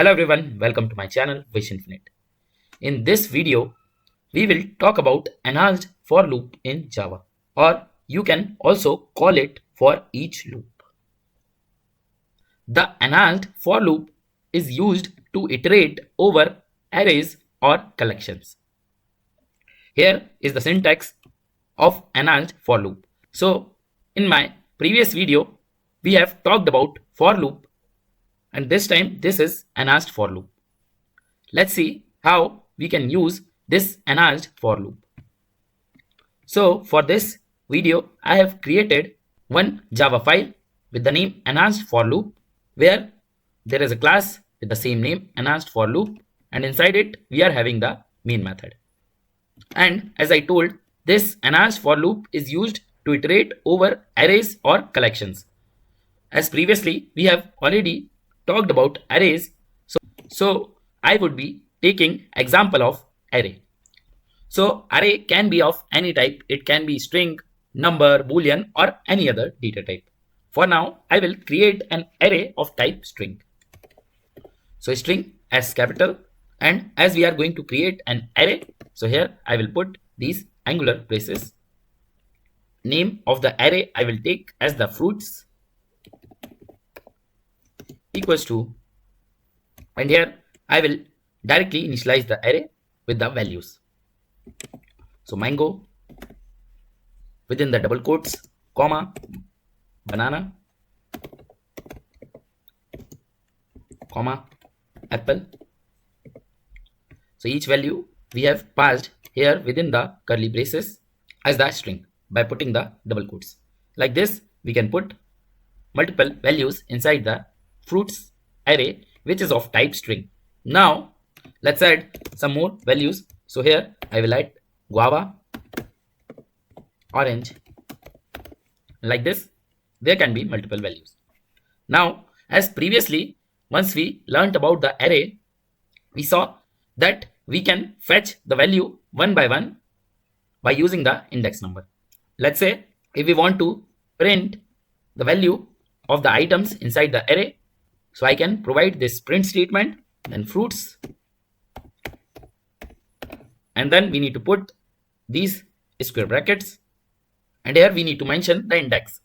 Hello everyone, welcome to my channel Wish Infinite. In this video, we will talk about enhanced for loop in Java, or you can also call it for each loop. The enhanced for loop is used to iterate over arrays or collections. Here is the syntax of enhanced for loop. So in my previous video, we have talked about for loop, and this time this is enhanced for loop. Let's see how we can use this enhanced for loop. So for this video, I have created one Java file with the name enhanced for loop, where there is a class with the same name enhanced for loop, and inside it we are having the main method. And as I told, this enhanced for loop is used to iterate over arrays or collections. As previously we have already talked about arrays, so I would be taking example of array. So array can be of any type. It can be string, number, boolean, or any other data type. For now, I will create an array of type string. So string as capital, and as we are going to create an array, so here I will put these angular braces. Name of the array I will take as the fruits equals to, and here I will directly initialize the array with the values. So mango within the double quotes, comma, banana, comma, apple. So each value we have passed here within the curly braces as the string by putting the double quotes. Like this, we can put multiple values inside the fruits array, which is of type string. Now let's add some more values. So here I will add guava, orange. Like this, there can be multiple values. Now, as previously, once we learnt about the array, we saw that we can fetch the value one by one by using the index number. Let's say if we want to print the value of the items inside the array, so I can provide this print statement, then fruits, and then we need to put these square brackets, and here we need to mention the index.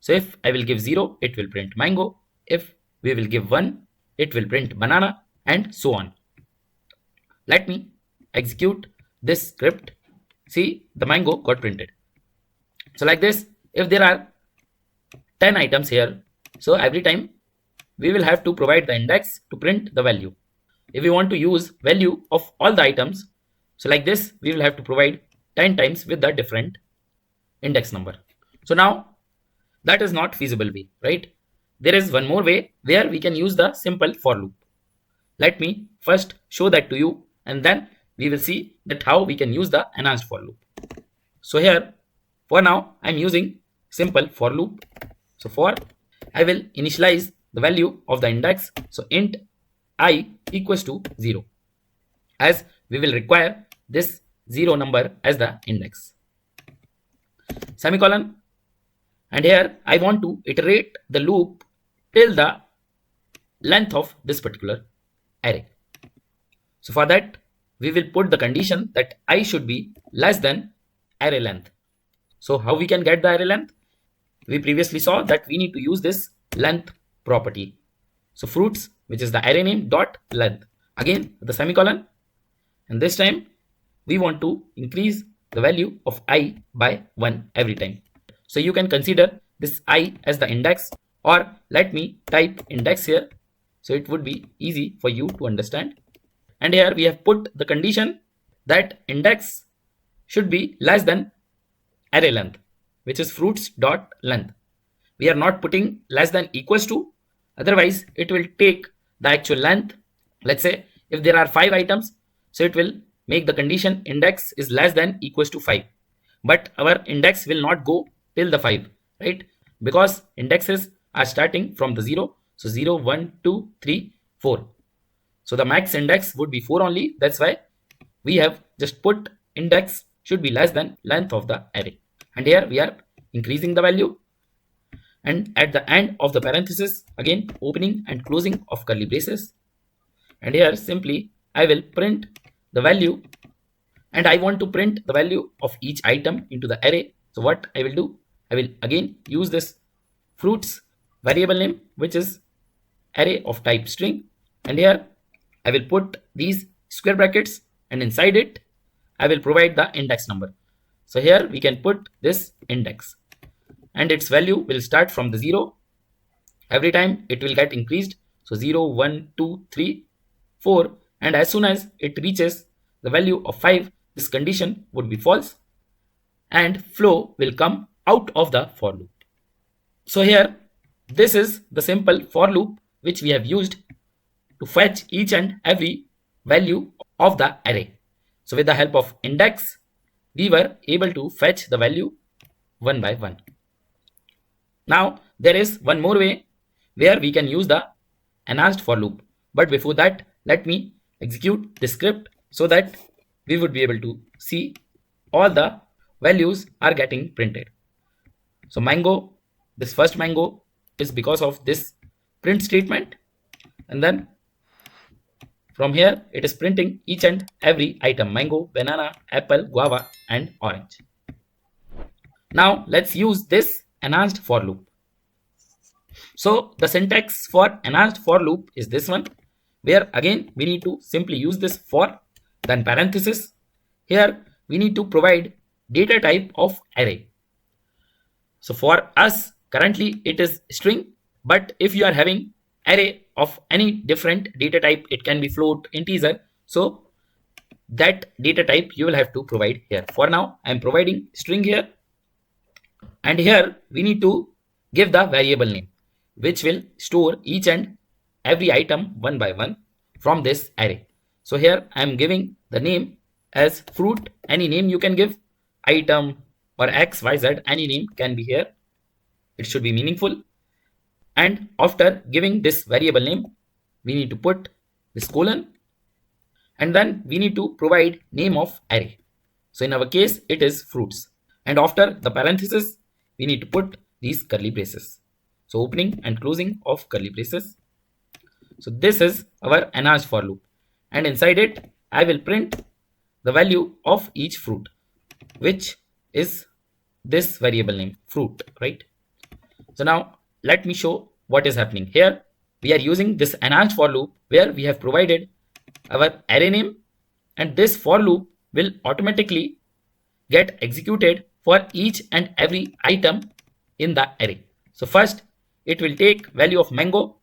So if I will give 0, it will print mango. If we will give 1, it will print banana, and so on. Let me execute this script. See, the mango got printed. So like this, if there are 10 items here, so every time we will have to provide the index to print the value. If we want to use value of all the items, so like this, we will have to provide 10 times with the different index number. So now that is not feasible way, right? There is one more way where we can use the simple for loop. Let me first show that to you, and then we will see that how we can use the enhanced for loop. So here, for now, I'm using simple for loop. So for, I will initialize the value of the index. So int I equals to 0, as we will require this 0 number as the index. Semicolon, and here I want to iterate the loop till the length of this particular array. So for that, we will put the condition that I should be less than array length. So how we can get the array length? We previously saw that we need to use this length property. So fruits, which is the array name, dot length. Again the semicolon, and this time we want to increase the value of I by 1 every time. So you can consider this I as the index, or let me type index here, so it would be easy for you to understand. And here we have put the condition that index should be less than array length, which is fruits dot length. We are not putting less than equals to, otherwise it will take the actual length. Let's say if there are 5 items, so it will make the condition index is less than equals to 5, but our index will not go till the 5, right? Because indexes are starting from the 0. So 0, 1, 2, 3, 4. So the max index would be 4 only. That's why we have just put index should be less than length of the array. And here we are increasing the value. And at the end of the parenthesis, again opening and closing of curly braces, And here simply I will print the value, and I want to print the value of each item into the array. So what I will do, I will again use this fruits variable name, which is array of type string, and here I will put these square brackets, and inside it I will provide the index number. So here we can put this index, and its value will start from the 0. Every time it will get increased. So 0, 1, 2, 3, 4, and as soon as it reaches the value of 5, this condition would be false and flow will come out of the for loop. So here, this is the simple for loop which we have used to fetch each and every value of the array. So with the help of index, we were able to fetch the value one by one. Now there is one more way where we can use the enhanced for loop. But before that, let me execute the script so that we would be able to see all the values are getting printed. So mango, this first mango is because of this print statement, and then from here it is printing each and every item: mango, banana, apple, guava, and orange. Now let's use this enhanced for loop. So the syntax for enhanced for loop is this one, where again we need to simply use this for, then parenthesis. Here we need to provide data type of array. So for us currently it is string, but if you are having array of any different data type, it can be float, integer. So that data type you will have to provide here. For now I am providing string here, and here we need to give the variable name which will store each and every item one by one from this array. So here I am giving the name as fruit. Any name you can give, item or x, y, z, any name can be here. It should be meaningful. And after giving this variable name, we need to put this colon, and then we need to provide name of array. So in our case it is fruits, and after the parenthesis we need to put these curly braces. So opening and closing of curly braces. So this is our enhanced for loop, and inside it I will print the value of each fruit, which is this variable name fruit, right? So now let me show what is happening here. We are using this enhanced for loop where we have provided our array name, and this for loop will automatically get executed for each and every item in the array. So first it will take value of mango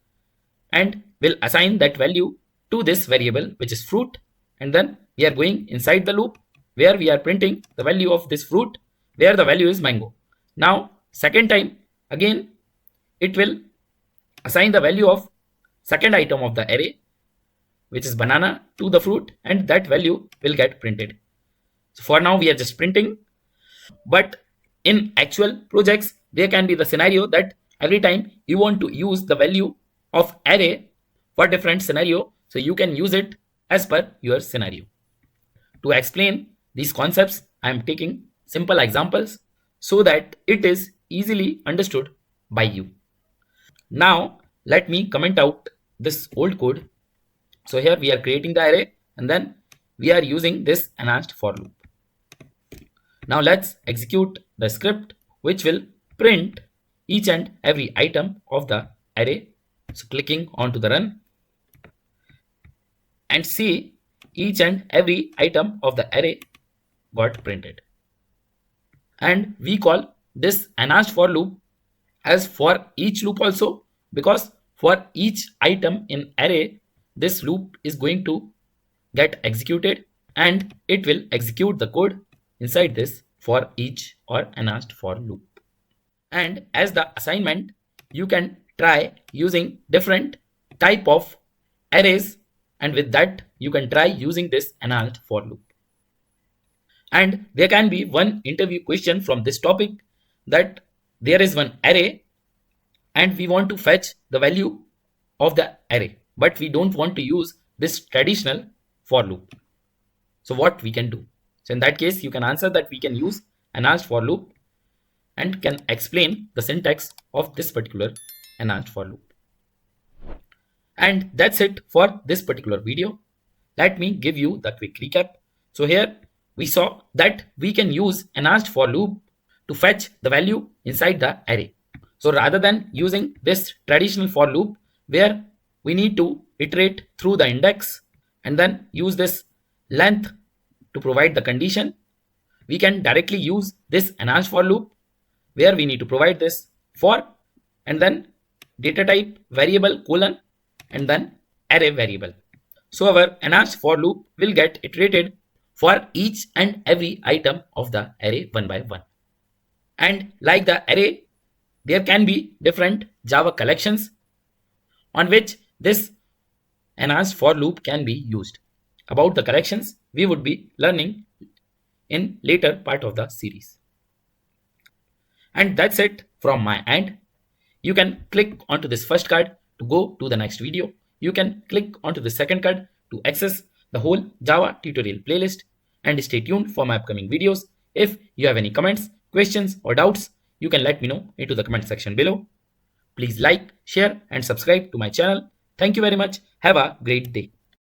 and will assign that value to this variable which is fruit, and then we are going inside the loop where we are printing the value of this fruit where the value is mango. Now second time again it will assign the value of second item of the array which is banana to the fruit, and that value will get printed. So for now we are just printing, but in actual projects there can be the scenario that every time you want to use the value of array for different scenario, so you can use it as per your scenario. To explain these concepts I am taking simple examples so that it is easily understood by you. Now let me comment out this old code. So here we are creating the array, and then we are using this enhanced for loop. Now let's execute the script which will print each and every item of the array. So clicking onto the run, and see each and every item of the array got printed. And we call this enhanced for loop as for each loop also, because for each item in array this loop is going to get executed, and it will execute the code inside this for each or enhanced for loop. And as the assignment, you can try using different type of arrays, and with that you can try using this enhanced for loop. And there can be one interview question from this topic, that there is one array and we want to fetch the value of the array, but we don't want to use this traditional for loop. So what we can do? So in that case you can answer that we can use enhanced for loop, and can explain the syntax of this particular enhanced for loop. And that's it for this particular video. Let me give you the quick recap. So here we saw that we can use enhanced for loop to fetch the value inside the array. So rather than using this traditional for loop where we need to iterate through the index and then use this length to provide the condition, we can directly use this enhanced for loop where we need to provide this for and then data type variable colon and then array variable. So our enhanced for loop will get iterated for each and every item of the array one by one. And like the array, there can be different Java collections on which this enhanced for loop can be used. About the collections, we would be learning in later part of the series. And that's it from my end. You can click onto this first card to go to the next video. You can click onto the second card to access the whole Java tutorial playlist, and stay tuned for my upcoming videos. If you have any comments, questions or doubts, you can let me know into the comment section below. Please like, share and subscribe to my channel. Thank you very much. Have a great day.